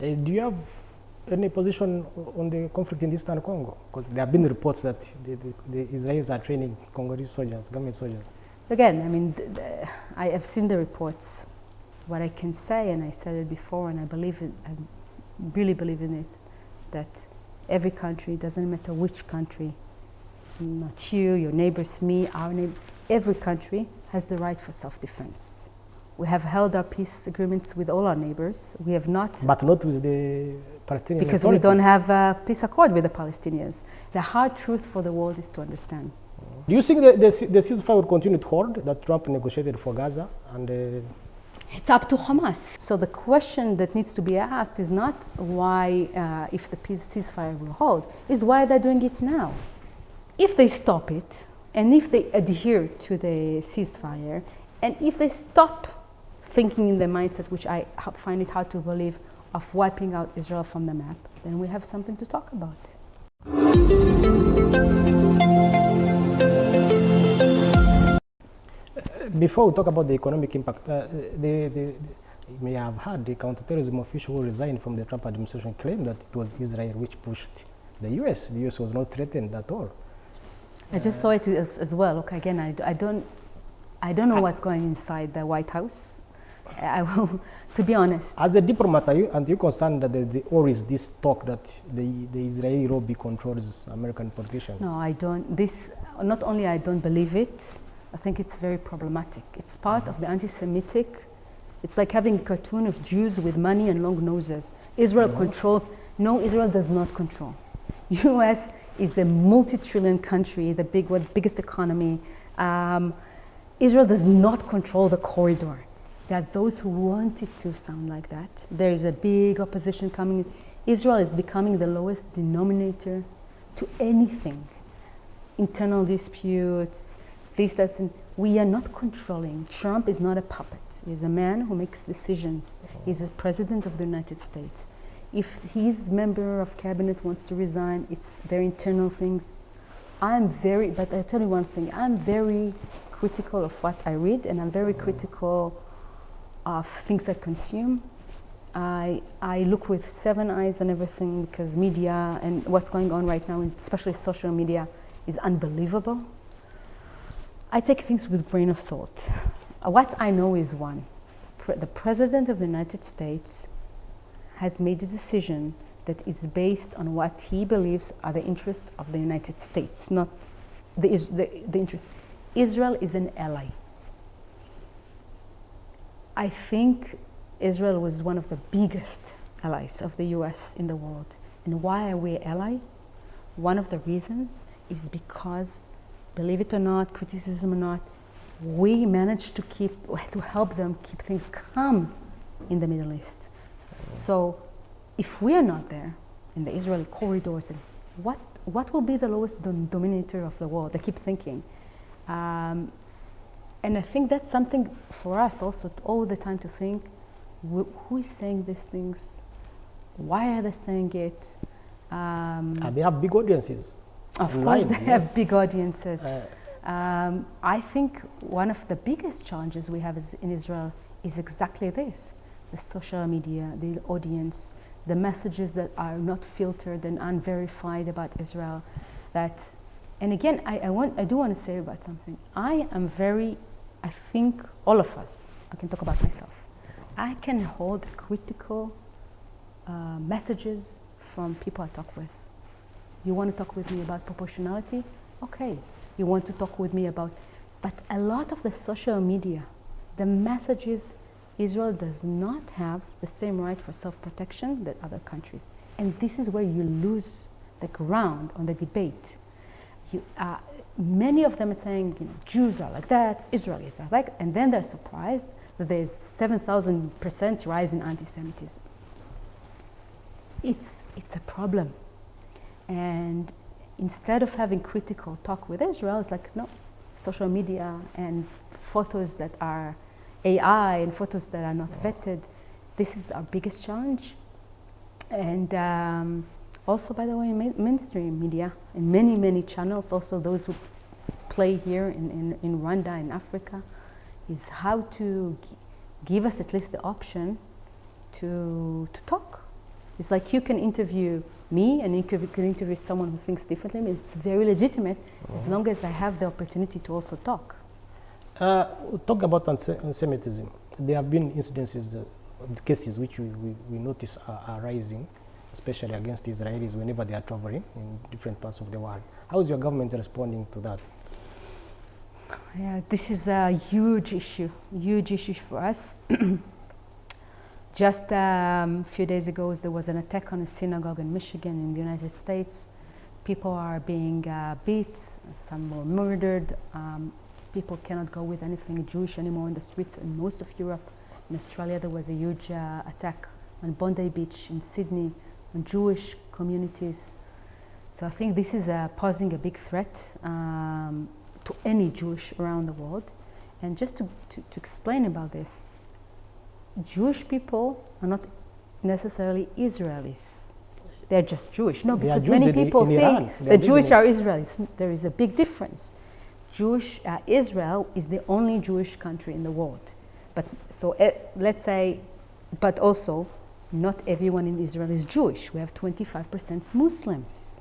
Do you have any position on the conflict in Eastern Congo? Because there have been reports that the Israelis are training Congolese soldiers, government soldiers. Again, I mean, I have seen the reports. What I can say, and I said it before, and I believe it, I really believe in it, that every country, doesn't matter which country, not you, your neighbors, me, our neighbor, every country has the right for self-defense. We have held our peace agreements with all our neighbors. We have not... But not with the Palestinian Because Authority. we don't have a peace accord with the Palestinians. The hard truth for the world is to understand. Do you think the ceasefire will continue to hold that Trump negotiated for Gaza? And it's up to Hamas. So the question that needs to be asked is not why, if the ceasefire will hold, is why they're doing it now. If they stop it, and if they adhere to the ceasefire, and if they stop thinking in the mindset, which I find it hard to believe, of wiping out Israel from the map, then we have something to talk about. Before we talk about the economic impact, you may have had the counterterrorism official who resigned from the Trump administration claim that it was Israel which pushed the US. The US was not threatened at all. I just saw it as well. Look, again, I don't know what's going inside the White House. I will, to be honest. As a diplomat, are you concerned that there always this talk that the Israeli lobby controls American politicians? No, I don't. Not only I don't believe it, I think it's very problematic. It's part of the anti-Semitic. It's like having a cartoon of Jews with money and long noses. Israel controls. No, Israel does not control. U.S. is the multi-trillion country, the biggest economy. Israel does not control the corridor. There are those who want it to sound like that. There is a big opposition coming. Israel is becoming the lowest denominator to anything. Internal disputes, this doesn't. We are not controlling. Trump is not a puppet. He's a man who makes decisions. He's the president of the United States. If his member of cabinet wants to resign, it's their internal things. But I tell you one thing, I'm very critical of what I read, and I'm very critical of things I consume. I look with 7 eyes on everything, because media and what's going on right now, especially social media, is unbelievable. I take things with a grain of salt. What I know is one, the President of the United States has made a decision that is based on what he believes are the interests of the United States, not the interest. Israel is an ally. I think Israel was one of the biggest allies of the US in the world. And why are we an ally? One of the reasons is because, believe it or not, criticism or not, we managed to help them keep things calm in the Middle East. So if we are not there in the Israeli corridors, what will be the lowest denominator of the world? I keep thinking. And I think that's something for us also all the time to think, who is saying these things? Why are they saying it? And they have big audiences. Of course they have big audiences. I think one of the biggest challenges we have in Israel is exactly this. The social media, the audience, the messages that are not filtered and unverified about Israel. And again, I do want to say about something. I think all of us, I can talk about myself, I can hold critical messages from people I talk with. You want to talk with me about proportionality? Okay. You want to talk with me about, but a lot of the social media, the messages, Israel does not have the same right for self-protection that other countries. And this is where you lose the ground on the debate. Many of them are saying, Jews are like that, Israelis are like that, and then they're surprised that there's 7,000% rise in anti-Semitism. It's a problem. And instead of having critical talk with Israel, it's like, no, social media and photos that are AI and photos that are not vetted, this is our biggest challenge. And also, by the way, mainstream media and many channels, also those who play here in Rwanda, in Africa, is how to give us at least the option to talk It's like you can interview me and you can interview someone who thinks differently. I mean, it's very legitimate as long as I have the opportunity to also talk. Talk about anti-Semitism. There have been incidences, cases which we notice are rising, especially against Israelis whenever they are traveling in different parts of the world. How is your government responding to that? Yeah, this is a huge issue for us. Just a few days ago, there was an attack on a synagogue in Michigan in the United States. People are being beat, some were murdered. People cannot go with anything Jewish anymore in the streets in most of Europe. In Australia, there was a huge attack on Bondi Beach in Sydney on Jewish communities. So I think this is posing a big threat to any Jewish around the world. And just to explain about this, Jewish people are not necessarily Israelis. They're just Jewish. No, because many people think the Jewish are Israelis. There is a big difference. Israel is the only Jewish country in the world. But so let's say, but also not everyone in Israel is Jewish. We have 25% Muslims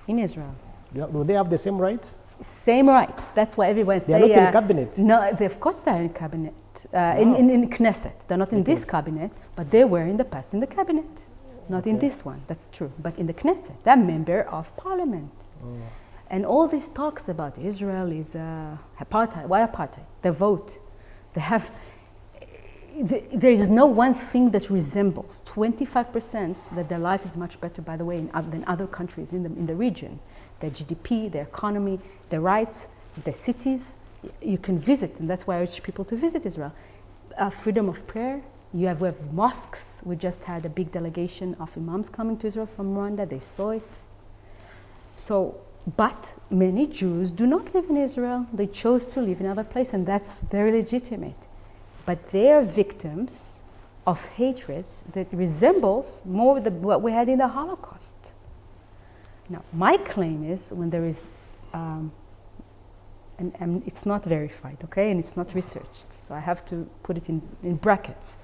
in Israel. Do they have the same rights? Same rights. That's why everyone They are not in cabinet. No, of course they are in cabinet. In Knesset. They're not in this cabinet, but they were in the past in the cabinet. Not in this one, that's true. But in the Knesset, they're member of parliament. And all these talks about Israel is apartheid. Why apartheid? The vote. They have, there is no one thing that resembles 25% that their life is much better, by the way, than other countries in the region. Their GDP, their economy, their rights, the cities. You can visit, and that's why I urge people to visit Israel. Freedom of prayer. We have mosques. We just had a big delegation of imams coming to Israel from Rwanda. They saw it. So, but many Jews do not live in Israel. They chose to live in other places, and that's very legitimate. But they are victims of hatreds that resembles more what we had in the Holocaust. Now, my claim is when there is, and it's not verified, okay, and it's not researched, so I have to put it in brackets.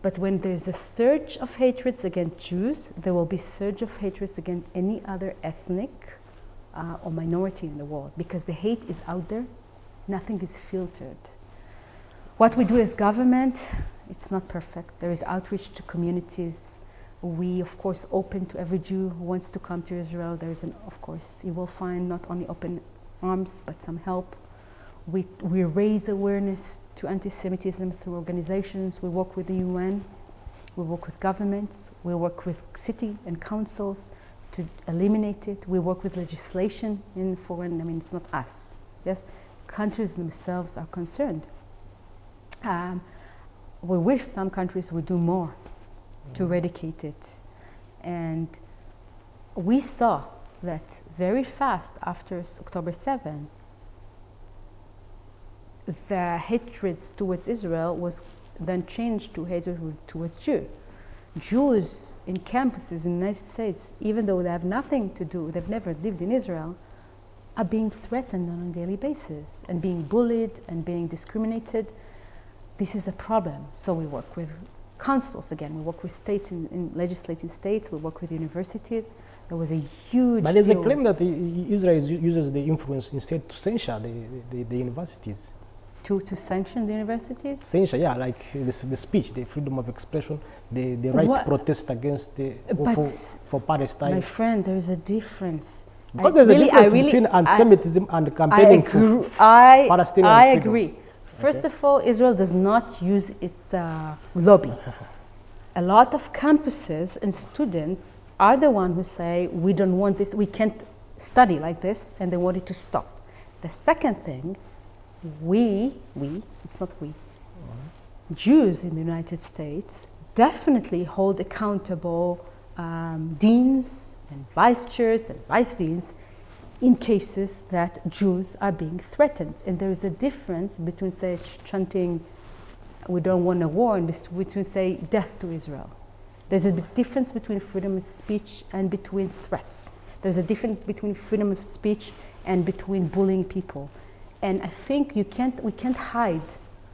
But when there's a surge of hatreds against Jews, there will be surge of hatreds against any other ethnic or minority in the world, because the hate is out there, nothing is filtered. What we do as government, it's not perfect. There is outreach to communities. We, of course, open to every Jew who wants to come to Israel. There is, of course, you will find not only open arms, but some help. We raise awareness to anti-Semitism through organizations. We work with the UN. We work with governments. We work with city and councils to eliminate it. We work with legislation in foreign, it's not us. Yes, countries themselves are concerned. We wish some countries would do more to eradicate it. And we saw that very fast after October 7, the hatred towards Israel was then changed to hatred towards Jews in campuses in the United States, even though they have nothing to do, they've never lived in Israel, are being threatened on a daily basis and being bullied and being discriminated. This is a problem. So we work with councils again, we work with states in legislating states, we work with universities. There was a huge But there's a claim that Israel uses the influence instead to censure the universities. To sanction the universities? Censure, yeah, like the speech, the freedom of expression, the right to protest against for Palestine. My friend, there is a difference. But there's a difference between anti-Semitism and campaigning for Palestinian I freedom. agree. First of all, Israel does not use its lobby. A lot of campuses and students are the ones who say, we don't want this, we can't study like this, and they want it to stop. The second thing, it's not we, Jews in the United States definitely hold accountable deans and vice chairs and vice deans in cases that Jews are being threatened. And there is a difference between, say, chanting, we don't want a war, and between, say, death to Israel. There's a difference between freedom of speech and between threats. There's a difference between freedom of speech and between bullying people. And I think we can't hide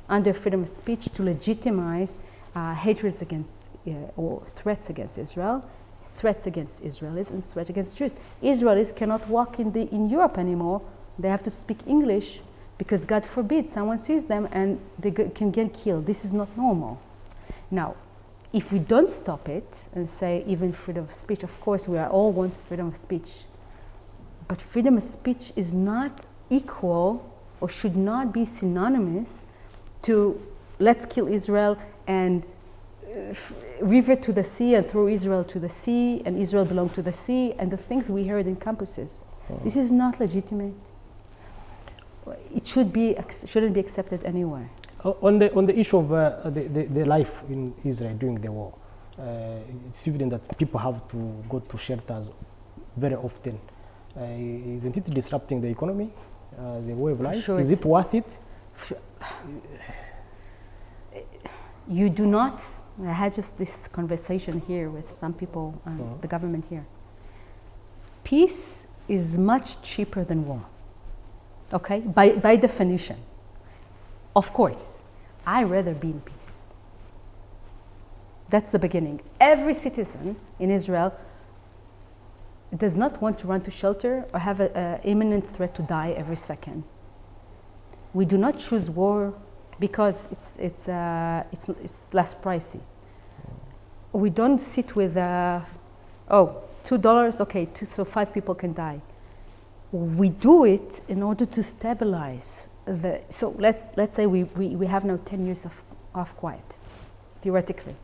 under freedom of speech to legitimize hatreds against or threats against Israel, threats against Israelis, and threats against Jews. Israelis cannot walk in Europe anymore. They have to speak English because, God forbid, someone sees them and they can get killed. This is not normal. Now, if we don't stop it and say even freedom of speech, of course we all want freedom of speech, but freedom of speech is not equal or should not be synonymous to let's kill Israel and river to the sea and throw Israel to the sea and Israel belong to the sea and the things we heard in campuses. This is not legitimate. It shouldn't be accepted anywhere. On the issue of the life in Israel during the war, it's evident that people have to go to shelters very often. Isn't it disrupting the economy, the way of life? Sure, is it worth it? You do not. I had just this conversation here with some people, the government here. Peace is much cheaper than war. Okay, by definition. Of course, I'd rather be in peace. That's the beginning. Every citizen in Israel does not want to run to shelter or have an imminent threat to die every second. We do not choose war because it's less pricey. We don't sit with $2, okay, so 5 people can die. We do it in order to stabilize. So let's say we have now 10 years of quiet, theoretically.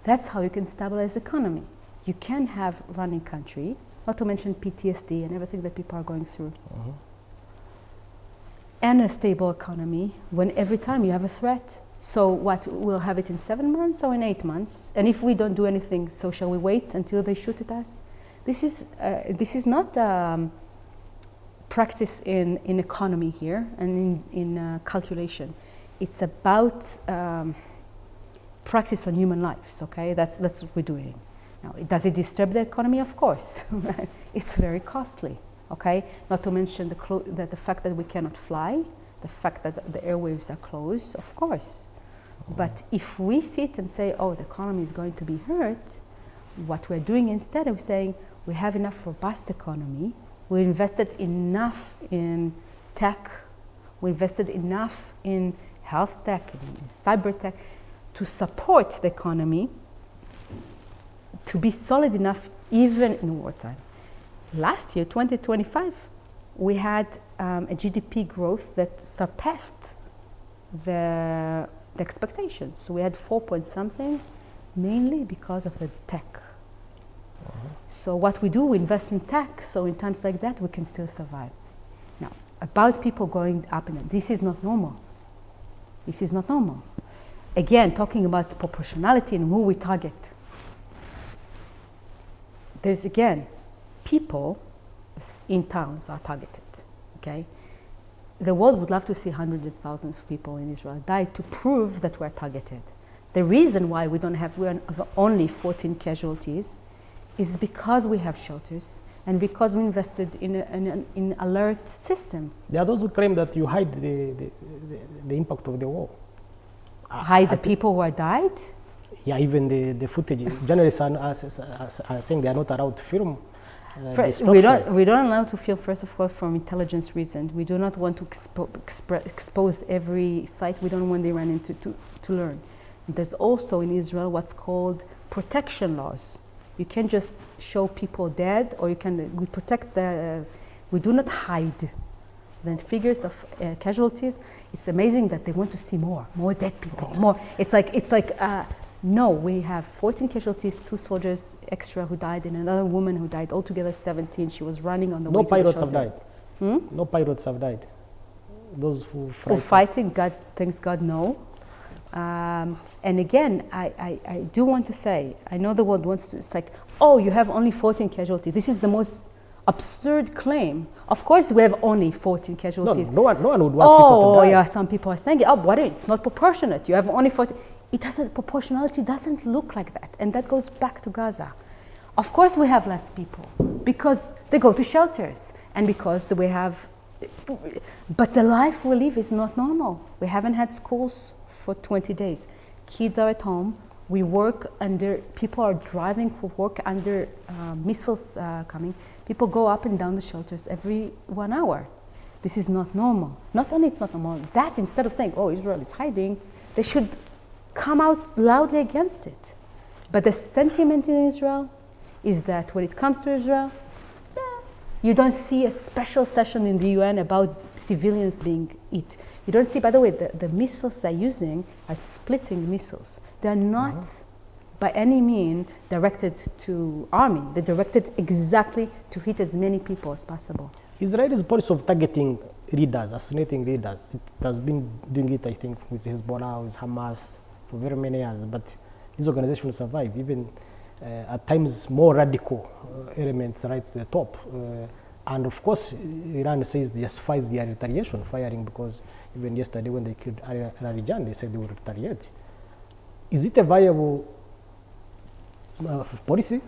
That's how you can stabilize the economy. You can have running country, not to mention PTSD and everything that people are going through, and a stable economy when every time you have a threat. So what, we'll have it in 7 months or in 8 months? And if we don't do anything, so shall we wait until they shoot at us? This is not practice in economy here and in calculation. It's about practice on human lives, okay? That's what we're doing. Now, does it disturb the economy? Of course. It's very costly, okay? Not to mention the fact that we cannot fly, the fact that the airwaves are closed, of course. But if we sit and say, oh, the economy is going to be hurt, what we're doing instead of saying we have enough robust economy, we invested enough in tech, we invested enough in health tech, in cyber tech, to support the economy, to be solid enough even in wartime. Last year, 2025, we had a GDP growth that surpassed the expectations. So we had 4 point something, mainly because of the tech. So what we do, we invest in tech, so in times like that, we can still survive. Now, about people going up and down, this is not normal. This is not normal. Again, talking about proportionality and who we target. There's, again, people in towns are targeted, okay? The world would love to see hundreds of thousands of people in Israel die to prove that we're targeted. The reason why we have only 14 casualties is because we have shelters and because we invested in an alert system. There are those who claim that you hide the impact of the war. Hide the people who are died? Yeah, even the footages. Journalists are saying they are not allowed to film. We don't allow to film, first of all, from intelligence reasons. We do not want to expose every site. We don't want they run into to learn. There's also in Israel what's called protection laws. You can't just show people dead, or we protect we do not hide the figures of casualties. It's amazing that they want to see more dead people, more. It's like no, we have 14 casualties, 2 soldiers extra who died, and another woman who died, altogether 17. She was running on the way to the shelter. No pilots have died. No pilots have died. Those who fighting, God, thanks God, no. And again, I do want to say, I know the world wants to, it's like, oh, you have only 14 casualties. This is the most absurd claim. Of course, we have only 14 casualties. No one would want people to die. Oh, yeah, some people are saying, oh, what? It's not proportionate. You have only 14. Proportionality doesn't look like that. And that goes back to Gaza. Of course, we have less people because they go to shelters and because we have, but the life we live is not normal. We haven't had schools for 20 days. Kids are at home. We work under, people are driving for work under missiles coming. People go up and down the shelters every 1 hour. This is not normal. Not only it's not normal, that instead of saying, oh, Israel is hiding, they should come out loudly against it. But the sentiment in Israel is that when it comes to Israel, you don't see a special session in the UN about civilians being hit. You don't see, by the way, the missiles they're using are splitting missiles. They're not by any means directed to army. They're directed exactly to hit as many people as possible. Israel's policy of targeting leaders, assassinating leaders, it has been doing it, I think, with Hezbollah, with Hamas for very many years. But this organization will survive, even at times more radical elements right to the top. And of course, Iran says justifies their retaliation, firing, because even yesterday when they killed Arijan, they said they will retaliate. Is it a viable policy?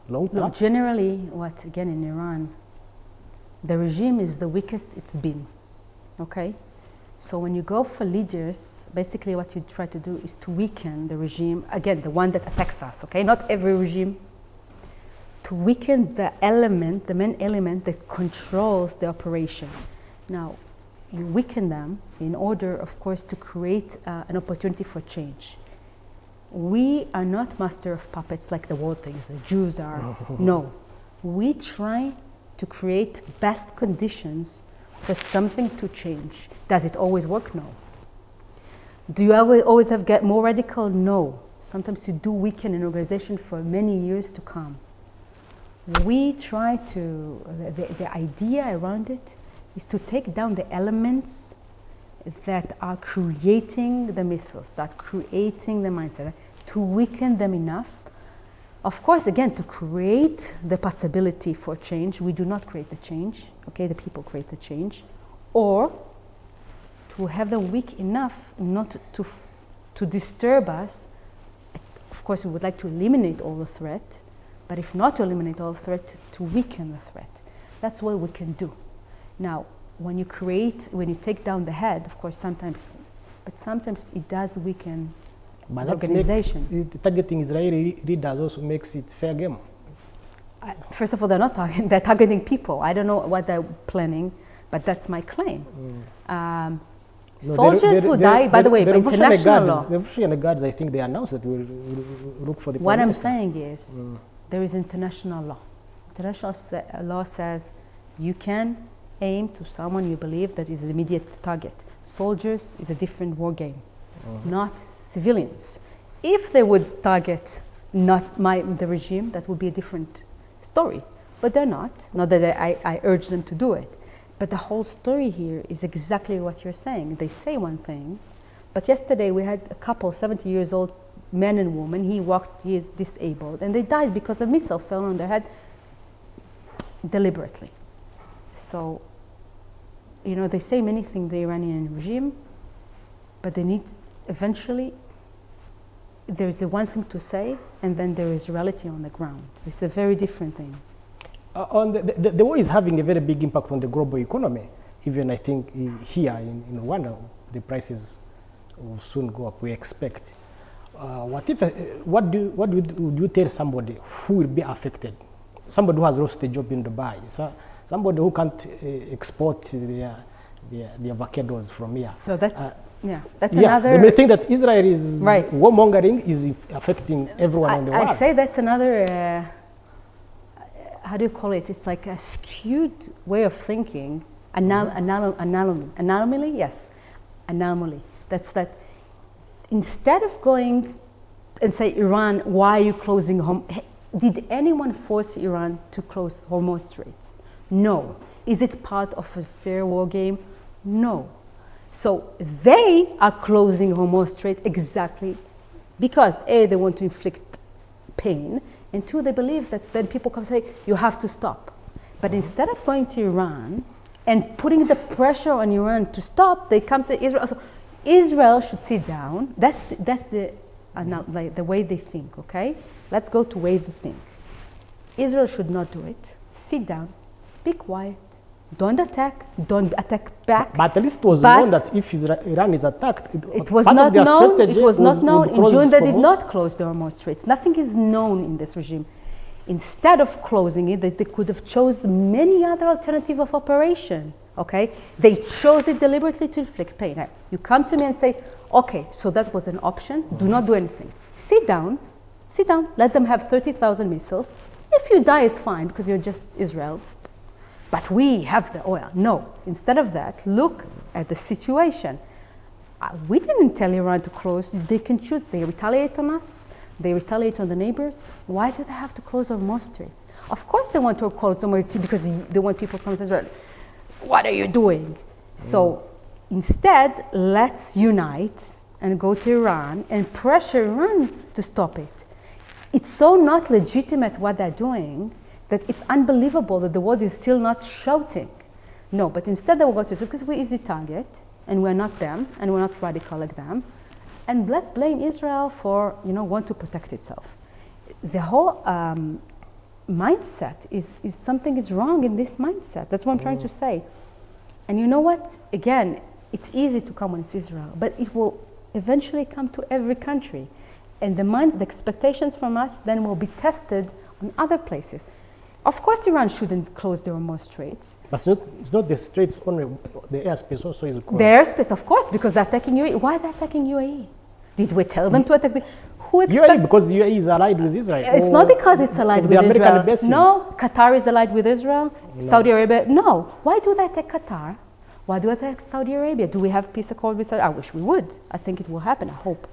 Long term? No, generally, what, again, in Iran, the regime is the weakest it's been, okay? So when you go for leaders, basically what you try to do is to weaken the regime, again, the one that attacks us, okay? Not every regime. To weaken the element, the main element that controls the operation. Now, you weaken them in order, of course, to create an opportunity for change. We are not master of puppets like the world thinks, the Jews are. No, we try to create best conditions for something to change. Does it always work? No. Do you always have get more radical? No. Sometimes you do weaken an organization for many years to come. We try to, the idea around it is to take down the elements that are creating the missiles, that creating the mindset, to weaken them enough. Of course, again, to create the possibility for change. We do not create the change, okay? The people create the change. Or to have them weak enough not to disturb us. Of course, we would like to eliminate all the threat, but if not to eliminate all the threat, to weaken the threat. That's what we can do. Now, when you take down the head, of course, sometimes it does weaken the organization. Targeting Israeli leaders also makes it fair game. First of all, they're targeting people. I don't know what they're planning, but that's my claim. Soldiers who die, by the way, by international law. The Russian guards, I think they announced that we'll look for the What I'm saying is, there is international law. International law says you can aim to someone you believe that is the immediate target. Soldiers is a different war game, not civilians. If they would target not the regime, that would be a different story. But they're not. Not that I urge them to do it. But the whole story here is exactly what you're saying. They say one thing, but yesterday we had a couple, 70 years old, man and woman. He is disabled, and they died because a missile fell on their head deliberately. So, you know, they say many things, the Iranian regime, but they need, eventually, there's one thing to say, and then there is reality on the ground. It's a very different thing. The war is having a very big impact on the global economy. Even I think here in Rwanda, the prices will soon go up, we expect. What would you tell somebody who will be affected? Somebody who has lost a job in Dubai, somebody who can't export their avocados from here. So that's, that's another... They may think that Israel is warmongering is affecting everyone in the world. I say that's another... how do you call it? It's like a skewed way of thinking. Anomaly, yes. Anomaly. That's that. Instead of going and say, Iran, why are you closing did anyone force Iran to close Hormuz Straits? No. Is it part of a fair war game? No. So they are closing Hormuz Strait exactly because A, they want to inflict pain, and two, they believe that then people come say, you have to stop. But instead of going to Iran and putting the pressure on Iran to stop, they come to Israel. So Israel should sit down. That's the way they think, okay? Let's go to way they think. Israel should not do it. Sit down, be quiet, Don't attack back. But at least it was But known that if Iran is attacked, it was part of not their known. strategy It was not known. would In close June, they did Hormuz. not close the Hormuz Straits. Nothing is known in this regime. Instead of closing it, they could have chose many other alternative of operation. Okay, they chose it deliberately to inflict pain. Now, you come to me and say, okay, so that was an option. Do not do anything. Sit down. Let them have 30,000 missiles. If you die, it's fine because you're just Israel. But we have the oil. No. Instead of that, look at the situation. We didn't tell Iran to close. They can choose. They retaliate on us. They retaliate on the neighbors. Why do they have to close Hormuz Straits? Of course they want to close Hormuz because they want people to come to Israel. What are you doing? So instead, let's unite and go to Iran and pressure Iran to stop it. It's so not legitimate what they're doing that it's unbelievable that the world is still not shouting. No, but instead they will go to Israel because we're easy target and we're not them and we're not radical like them. And let's blame Israel for, want to protect itself. The whole mindset is something is wrong in this mindset. That's what I'm trying to say. And you know what? Again, it's easy to come when it's Israel, but it will eventually come to every country. And the expectations from us then will be tested on other places. Of course, Iran shouldn't close the Hormuz Straits. But it's not the straits only, the airspace also is closed. The airspace, of course, because they're attacking UAE. Why are they attacking UAE? Did we tell them to attack the... Who UAE, because UAE is allied with Israel. It's not because it's allied with Israel. Bases. No, Qatar is allied with Israel. No. Saudi Arabia, no. Why do they attack Qatar? Why do they attack Saudi Arabia? Do we have peace accord with Saudi? I wish we would. I think it will happen, I hope.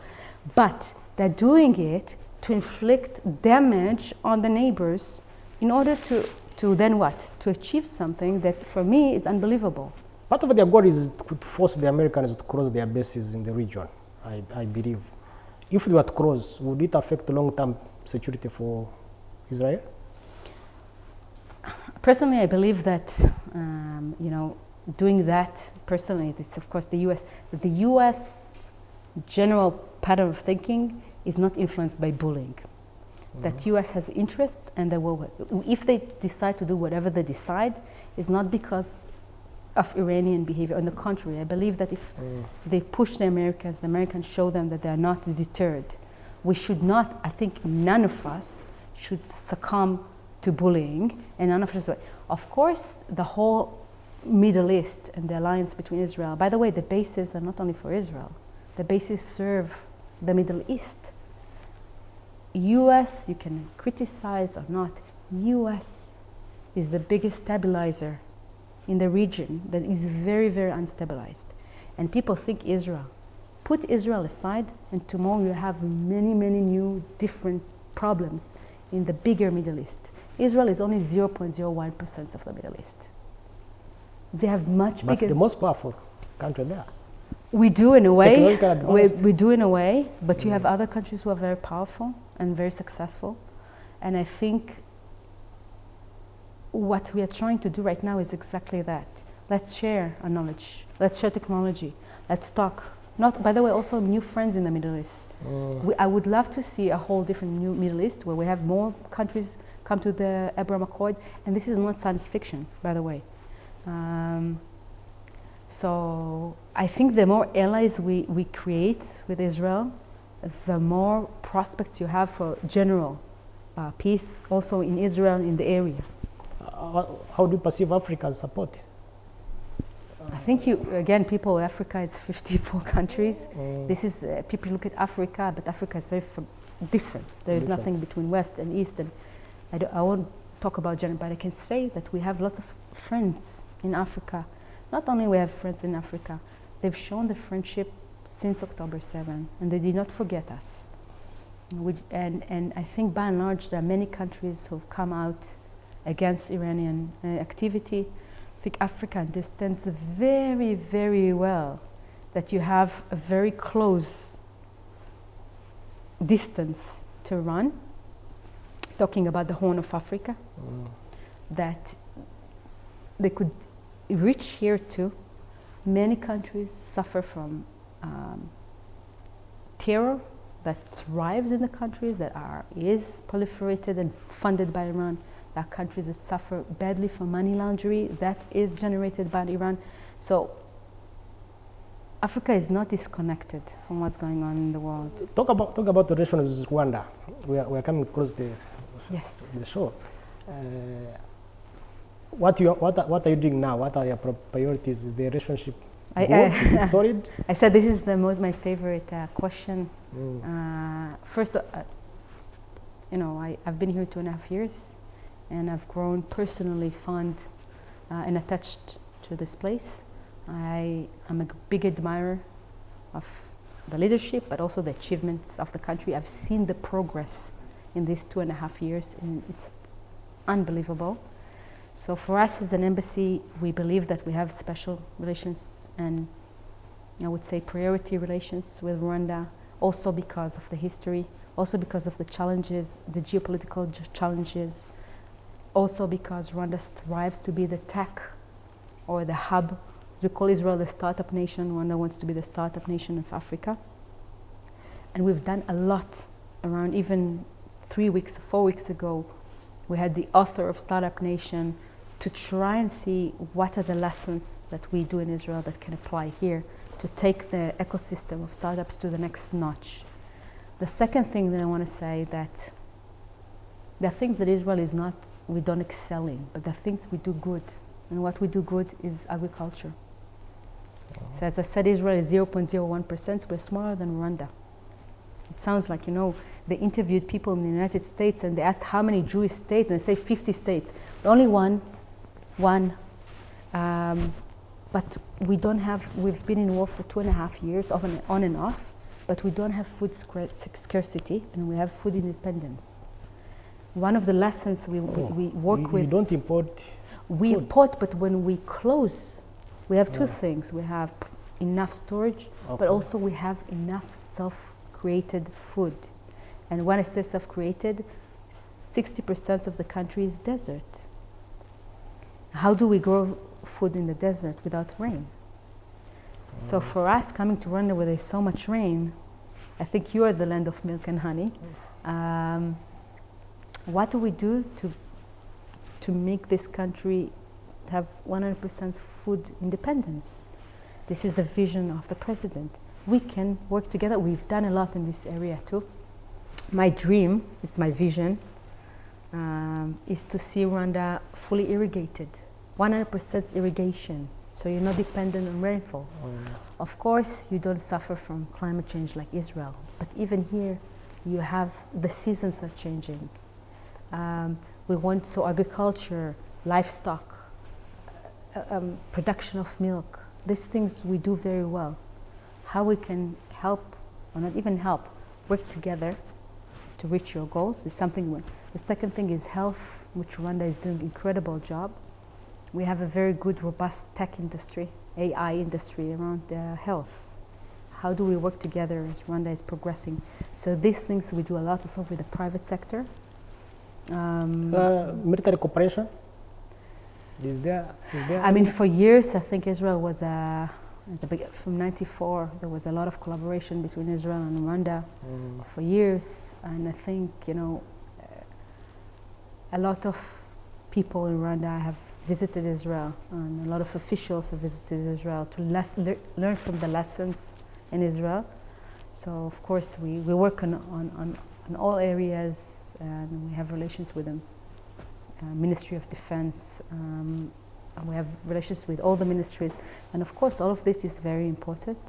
But they're doing it to inflict damage on the neighbors in order to then what? To achieve something that for me is unbelievable. Part of their goal is to force the Americans to close their bases in the region, I believe. If they were to close, would it affect long-term security for Israel? Personally, I believe that, doing that, personally, it's of course the US, that the US general pattern of thinking is not influenced by bullying. That US has interests and they will, if they decide to do whatever they decide, is not because of Iranian behavior. On the contrary, I believe that if they push the Americans show them that they are not deterred. We should not, I think none of us should succumb to bullying, and none of us. Of course, the whole Middle East and the alliance between Israel, by the way, the bases are not only for Israel, the bases serve the Middle East. US, you can criticize or not, US is the biggest stabilizer in the region that is very, very unstabilized. And people think Israel. Put Israel aside and tomorrow you have many, many new different problems in the bigger Middle East. Israel is only 0.01% of the Middle East. They have much bigger... That's the most powerful country there. We do in a way, we do in a way, but you have other countries who are very powerful and very successful. And I think what we are trying to do right now is exactly that. Let's share our knowledge. Let's share technology. Let's talk. Not, by the way, also new friends in the Middle East. I would love to see a whole different new Middle East where we have more countries come to the Abraham Accord. And this is not science fiction, by the way. So I think the more allies we create with Israel, the more prospects you have for general peace also in Israel, in the area. How do you perceive Africa's support? I think people, Africa is 54 countries. This is, people look at Africa, but Africa is very different. There is nothing between West and East. And I won't talk about gender, but I can say that we have lots of friends in Africa. Not only we have friends in Africa, they've shown the friendship since October 7, and they did not forget us. And I think by and large, there are many countries who have come out against Iranian activity. I think Africa understands very, very well that you have a very close distance to Iran, talking about the Horn of Africa, that they could reach here too. Many countries suffer from terror that thrives in the countries that is proliferated and funded by Iran. There are countries that suffer badly from money laundering that is generated by Iran. So Africa is not disconnected from what's going on in the world. Talk about the relations with Rwanda. We are coming close to Yes. the show. What are you doing now? What are your priorities? Is the relationship good? Is it solid? I said this is my favorite question. First, I've been here 2.5 years, and I've grown personally fond and attached to this place. I am a big admirer of the leadership, but also the achievements of the country. I've seen the progress in these 2.5 years, and it's unbelievable. So for us as an embassy, we believe that we have special relations and I would say priority relations with Rwanda, also because of the history, also because of the challenges, the geopolitical challenges, also because Rwanda strives to be the tech or the hub. As we call Israel the startup nation, Rwanda wants to be the startup nation of Africa. And we've done a lot around. Even 4 weeks ago, we had the author of Startup Nation to try and see what are the lessons that we do in Israel that can apply here to take the ecosystem of startups to the next notch. The second thing that I want to say that there are things that Israel is not, we don't excel in, but there are things we do good. And what we do good is agriculture. So as I said, Israel is 0.01%, we're smaller than Rwanda. It sounds like, they interviewed people in the United States and they asked how many Jewish states, and they say 50 states. Only one. But we've been in war for 2.5 years, on and off, but we don't have food scarcity and we have food independence. One of the lessons we work with... You don't import We food. import, but when we close, we have two things. We have enough storage, but also we have enough self-created food. And when I say self-created, 60% of the country is desert. How do we grow food in the desert without rain? So for us, coming to Rwanda where there's so much rain, I think you are the land of milk and honey. What do we do to make this country have 100% food independence? This is the vision of the president. We can work together. We've done a lot in this area too. My dream, it's my vision, is to see Rwanda fully irrigated, 100% irrigation, so you're not dependent on rainfall. Of course, you don't suffer from climate change like Israel, but even here, you have, the seasons are changing. We want, agriculture, livestock, production of milk, these things we do very well. How we can help, or not even help, work together to reach your goals is something. The second thing is health, which Rwanda is doing an incredible job. We have a very good, robust tech industry, AI industry around health. How do we work together as Rwanda is progressing? So these things we do a lot also with the private sector. Military cooperation? Is there I mean, for years, I think Israel was, from '94, there was a lot of collaboration between Israel and Rwanda for years. And I think, a lot of people in Rwanda have visited Israel, and a lot of officials have visited Israel to learn from the lessons in Israel. So, of course, we work on all areas, and we have relations with them. Ministry of Defense, and we have relations with all the ministries, and of course all of this is very important.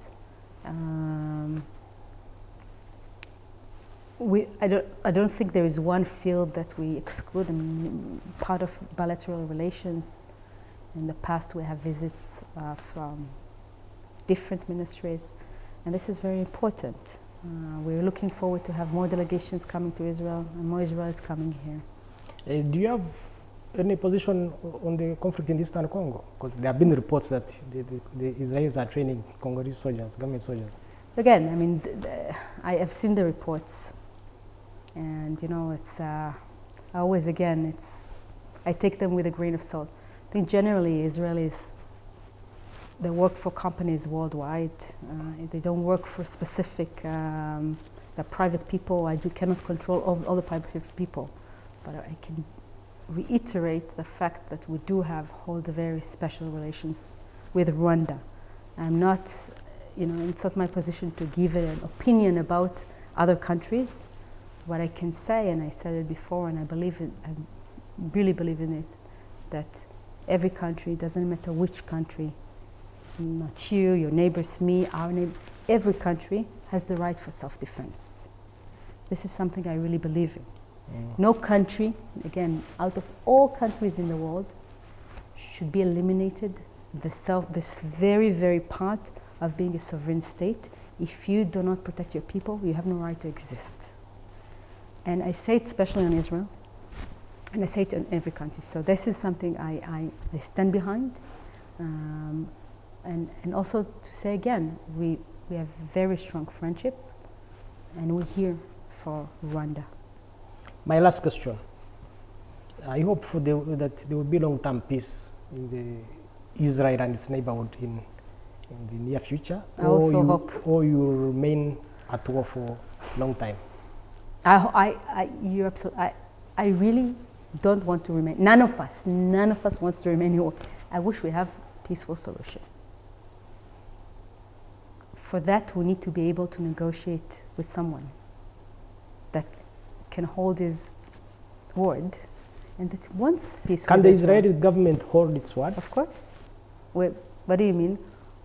I don't think there is one field that we exclude. I mean, part of bilateral relations, in the past we have visits from different ministries, and this is very important. We're looking forward to have more delegations coming to Israel, and more Israelis coming here. Do you have any position on the conflict in Eastern Congo? Because there have been reports that the Israelis are training Congolese soldiers, government soldiers. Again, I mean, I have seen the reports, and it's always, I take them with a grain of salt. I think generally Israelis, they work for companies worldwide. They don't work for specific, the private people. I cannot control all the private people. But I can reiterate the fact that we do hold very special relations with Rwanda. I'm not, it's not my position to give an opinion about other countries. What I can say, and I said it before, and I really believe in it, that every country, doesn't matter which country, not you, your neighbors, me, our neighbor, every country has the right for self-defense. This is something I really believe in. No country, again, out of all countries in the world, should be eliminated this very, very part of being a sovereign state. If you do not protect your people, you have no right to exist. And I say it especially in Israel, and I say it in every country. So this is something I stand behind. And also to say again, we have very strong friendship, and we're here for Rwanda. My last question. I hope that there will be long-term peace in the Israel and its neighborhood in the near future. I also hope. Or you will remain at war for a long time. You're absolutely. I really don't want to remain. None of us wants to remain in war. I wish we have a peaceful solution. For that, we need to be able to negotiate with someone that can hold his word, and that wants peace. Can the Israeli government hold its word? Of course. What do you mean?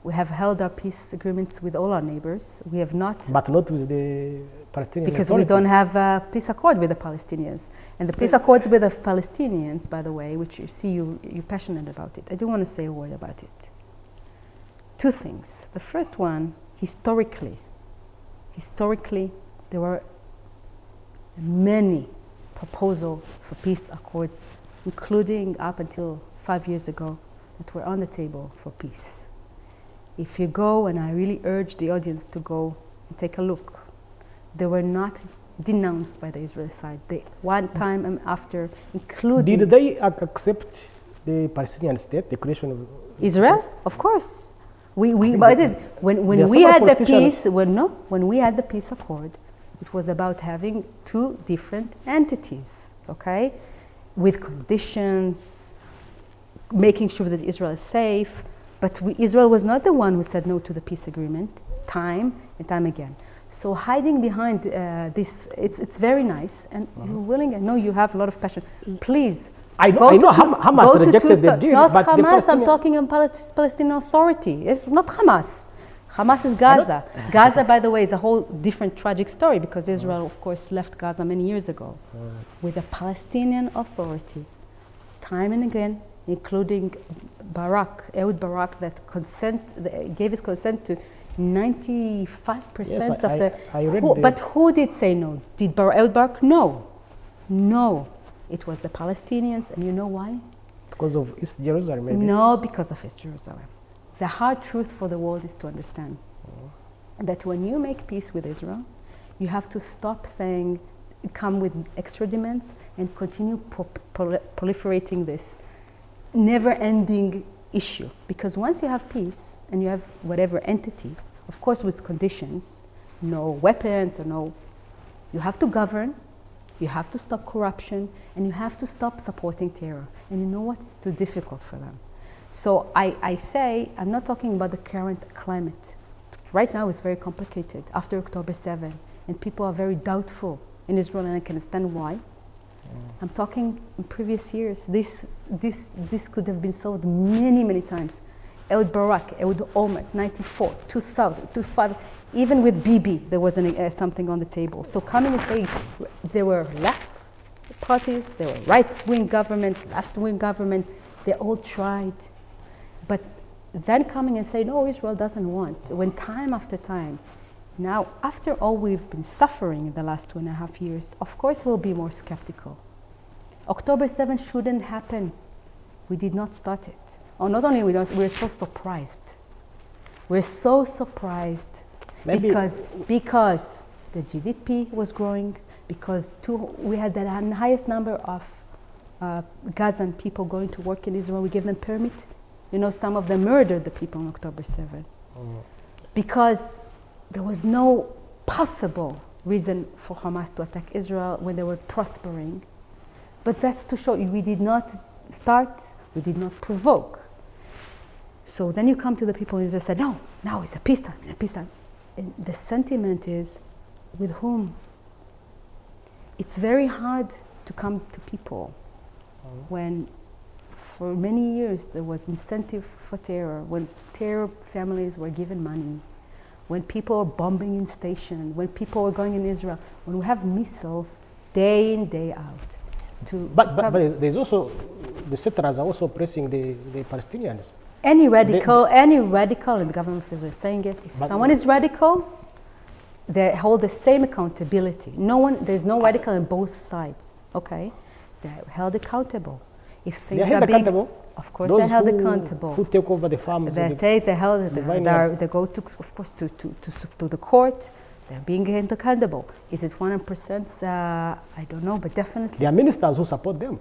We have held our peace agreements with all our neighbors. We have not. But not with the Palestinians. Because we don't have a peace accord with the Palestinians. And the peace accords with the Palestinians, by the way, which you see you're passionate about it. I do want to say a word about it. Two things. The first one, historically, there were many proposals for peace accords, including up until 5 years ago, that were on the table for peace. If you go, and I really urge the audience to go and take a look, they were not denounced by the Israeli side. They, one time and after, including... Did they accept the Palestinian state, the creation of Israel? Of course. When we had the peace, when we had the peace accord, it was about having two different entities, okay, with conditions, making sure that Israel is safe. But Israel was not the one who said no to the peace agreement, time and time again. So hiding behind this, it's very nice, and you're willing. I know you have a lot of passion. Please. I know Hamas rejected the deal, not but Hamas. I'm talking about Palestinian Authority. It's not Hamas. Hamas is Gaza. Gaza, by the way, is a whole different tragic story, because Israel, of course, left Gaza many years ago with a Palestinian Authority, time and again, including Ehud Barak, that gave his consent to 95% of the. I read but who did say no? Did Ehud Barak? No. It was the Palestinians, and you know why? Because of East Jerusalem, maybe? No, because of East Jerusalem. The hard truth for the world is to understand that when you make peace with Israel, you have to stop saying, come with extra demands, and continue proliferating this never-ending issue. Because once you have peace, and you have whatever entity, of course with conditions, no weapons or no, you have to govern, you have to stop corruption, and you have to stop supporting terror. And you know what? It's too difficult for them. So I say, I'm not talking about the current climate. Right now it's very complicated after October 7, and people are very doubtful in Israel, and I can understand why. I'm talking in previous years. This could have been solved many times. Ehud Barak, Ehud Olmert, 94, 2000, 2005, even with Bibi, there was something on the table. So coming and saying there were left parties, there were right-wing government, left-wing government, they all tried. But then coming and saying, no, Israel doesn't want, when time after time, now, after all we've been suffering in the last 2.5 years, of course we'll be more skeptical. October 7 shouldn't happen. We did not start it. Or not only we're so surprised. We're so surprised because the GDP was growing, because we had the highest number of Gazan people going to work in Israel. We gave them permit. You know, some of them murdered the people on October 7. Because there was no possible reason for Hamas to attack Israel when they were prospering. But that's to show you we did not start, we did not provoke. So then you come to the people in Israel and say, no, now it's a peacetime, a peacetime. And the sentiment is, with whom? It's very hard to come to people when for many years there was incentive for terror, when terror families were given money, when people were bombing in stations, when people were going in Israel, when we have missiles day in, day out. But there's also, the settlers are also oppressing the Palestinians. Any radical in the government of Israel is saying it. If someone is radical, they hold the same accountability. There's no radical on both sides, okay? They're held accountable. If things They're held accountable? Of course they're held accountable. Who take over the farms? They go to, of course, to the court. They're being held accountable. Is it 100%? I don't know, but definitely. There are ministers who support them.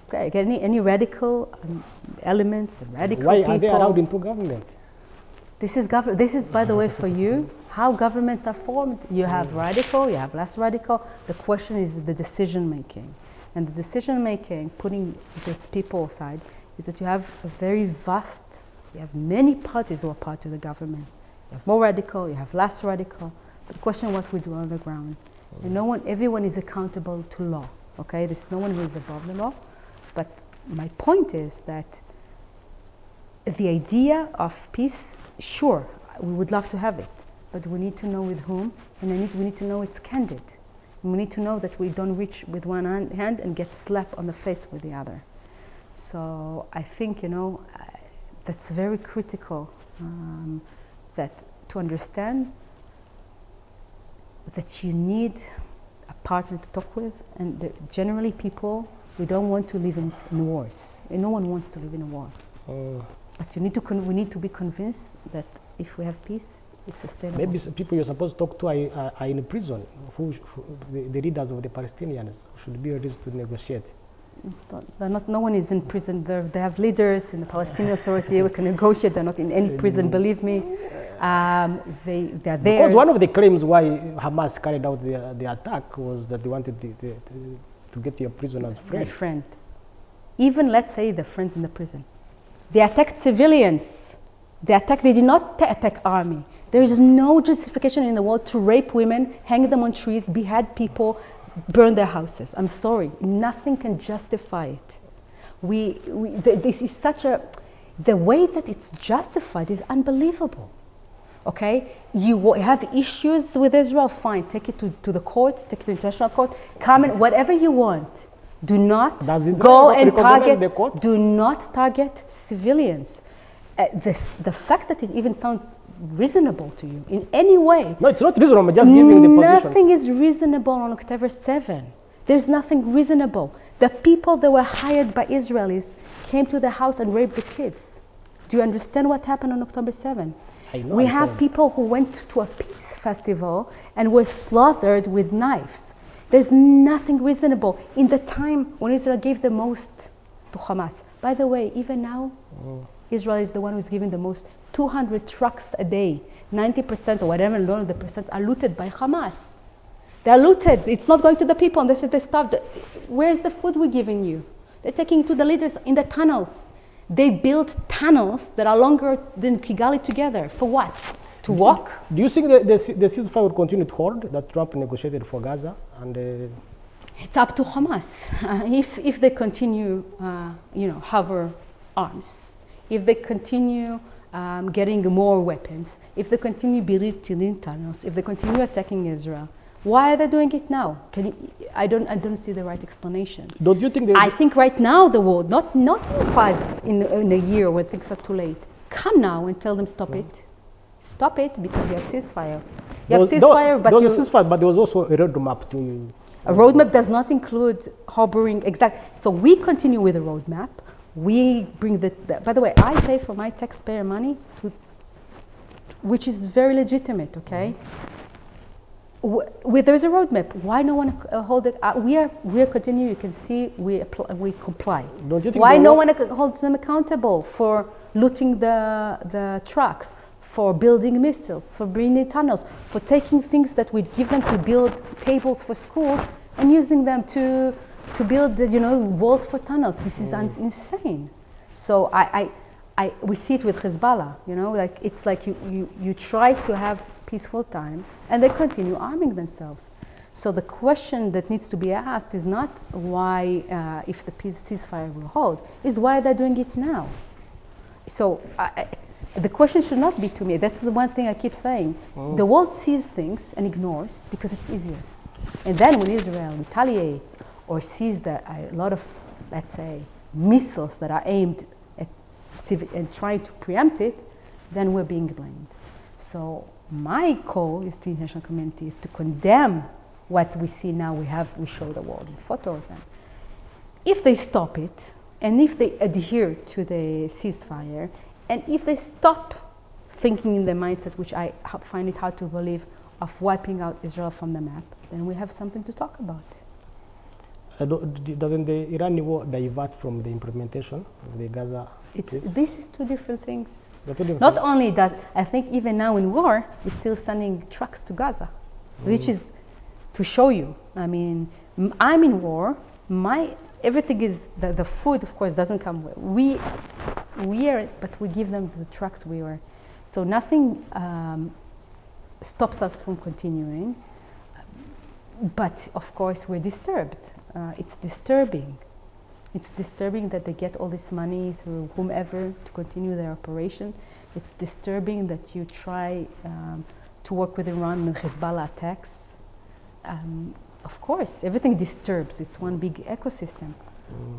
Okay, any radical elements, radical Why people. Are they allowed into government? This is, by the way, for you, how governments are formed. You have radical, you have less radical. The question is the decision making. And the decision making, putting these people aside, is that you have a very vast, you have many parties who are part of the government. You have more radical, you have less radical. But the question is what we do on the ground. And everyone is accountable to law, okay? There's no one who is above the law. But my point is that the idea of peace, sure, we would love to have it, but we need to know with whom, and we need to know it's candid. And we need to know that we don't reach with one hand and get slapped on the face with the other. So I think, that's very critical, that to understand that you need a partner to talk with, and generally people, we don't want to live in wars. And no one wants to live in a war. But we need to be convinced that if we have peace, it's sustainable. Maybe people you're supposed to talk to are in prison, the leaders of the Palestinians should be released to negotiate. No one is in prison. They have leaders in the Palestinian Authority. We can negotiate. They're not in any prison, believe me. They're there. Because one of the claims why Hamas carried out the attack was that they wanted to get your prisoners free. My friend. Even, let's say, the friends in the prison. They attacked civilians. They did not attack army. There is no justification in the world to rape women, hang them on trees, behead people, burn their houses. I'm sorry. Nothing can justify it. This is the way that it's justified is unbelievable. Okay? You have issues with Israel, fine. Take it to the court, take it to international court, comment, whatever you want. Do not go and target. Do not target civilians. The fact that it even sounds reasonable to you in any way. No, it's not reasonable. Just giving the position. Nothing is reasonable on October 7. There's nothing reasonable. The people that were hired by Israelis came to the house and raped the kids. Do you understand what happened on October 7? We have people who went to a peace festival and were slaughtered with knives. There's nothing reasonable in the time when Israel gave the most to Hamas. By the way, even now, Israel is the one who's giving the most. 200 trucks a day, 90% or whatever, none of the percent are looted by Hamas. They're looted. It's not going to the people. And they said they starved. Where's the food we're giving you? They're taking it to the leaders in the tunnels. They built tunnels that are longer than Kigali together. For what? To walk? Do you think the ceasefire will continue to hold that Trump negotiated for Gaza? And it's up to Hamas. If they continue, hover arms, if they continue getting more weapons, if they continue building tunnels, if they continue attacking Israel, why are they doing it now? I don't see the right explanation. Don't you think? I think right now the world, not in a year when things are too late. Come now and tell them stop it. Stop it because you have ceasefire. You have ceasefire, but but there was also a roadmap to. A roadmap does not include harboring So we continue with the roadmap. We bring by the way, I pay for my taxpayer money which is very legitimate, okay? There's a roadmap. Why no one hold it? We are continuing. You can see we comply. Don't you think why no one holds them accountable for looting the trucks, for building missiles, for bringing tunnels, for taking things that we'd give them to build tables for schools and using them to to build, walls for tunnels. This is insane. So we see it with Hezbollah, like it's like you try to have peaceful time and they continue arming themselves. So the question that needs to be asked is not why, if the ceasefire will hold, is why they're doing it now. So the question should not be to me. That's the one thing I keep saying. The world sees things and ignores because it's easier. And then when Israel retaliates or sees that a lot of, let's say, missiles that are aimed at and trying to preempt it, then we're being blamed. So my call is to the international community is to condemn what we see now. We show the world in photos, and if they stop it, and if they adhere to the ceasefire, and if they stop thinking in the mindset, which I find it hard to believe, of wiping out Israel from the map, then we have something to talk about. Doesn't the Iranian war divert from the implementation of the Gaza? This is two different things. Not only that, I think even now in war, we're still sending trucks to Gaza, which is to show you. I mean, I'm in war. Everything is the food, of course, doesn't come. We are, but we give them the trucks we are. So nothing stops us from continuing. But of course, we're disturbed. It's disturbing. It's disturbing that they get all this money through whomever to continue their operation. It's disturbing that you try to work with Iran when Hezbollah attacks. Of course, everything disturbs. It's one big ecosystem.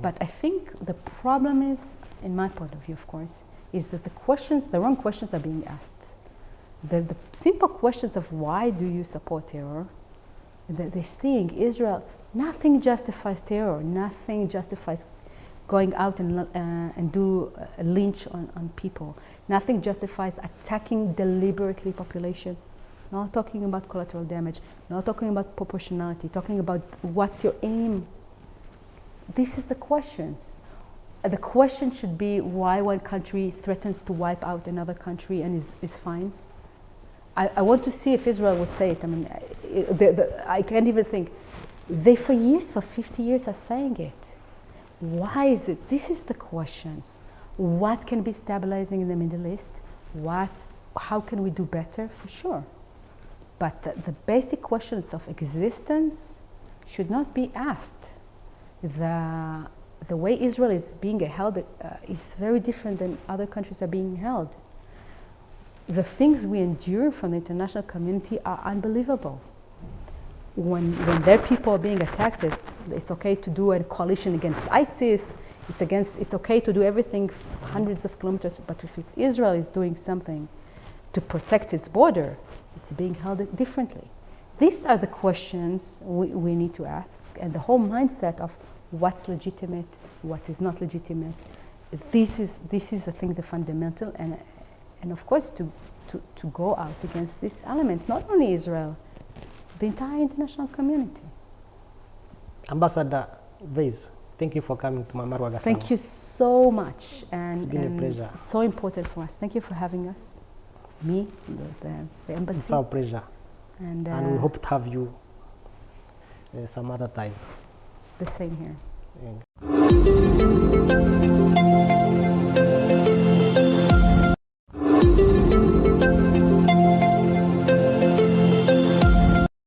But I think the problem is, in my point of view, of course, is that the wrong questions are being asked. The simple questions of why do you support terror? They're saying Israel, nothing justifies terror. Nothing justifies going out and do a lynch on people. Nothing justifies attacking deliberately population. Not talking about collateral damage, not talking about proportionality, talking about what's your aim. This is the questions. The question should be why one country threatens to wipe out another country and is fine. I want to see if Israel would say it. I mean, I can't even think. They for years, for 50 years are saying it. Why is it? This is the questions. What can be stabilizing in the Middle East? How can we do better? For sure. But the basic questions of existence should not be asked. The way Israel is being held is very different than other countries are being held. The things we endure from the international community are unbelievable. When their people are being attacked, it's okay to do a coalition against ISIS. It's okay to do everything hundreds of kilometers. But if Israel is doing something to protect its border, it's being held differently. These are the questions we need to ask, and the whole mindset of what's legitimate, what is not legitimate. This is I think the fundamental, and of course to go out against this element, not only Israel, the entire international community. Ambassador Vez, thank you for coming to Mamaru Agasango. Thank you so much. And it's been a pleasure. It's so important for us. Thank you for having us. Me, the embassy. It's our pleasure. And we hope to have you some other time. The same here. Yeah.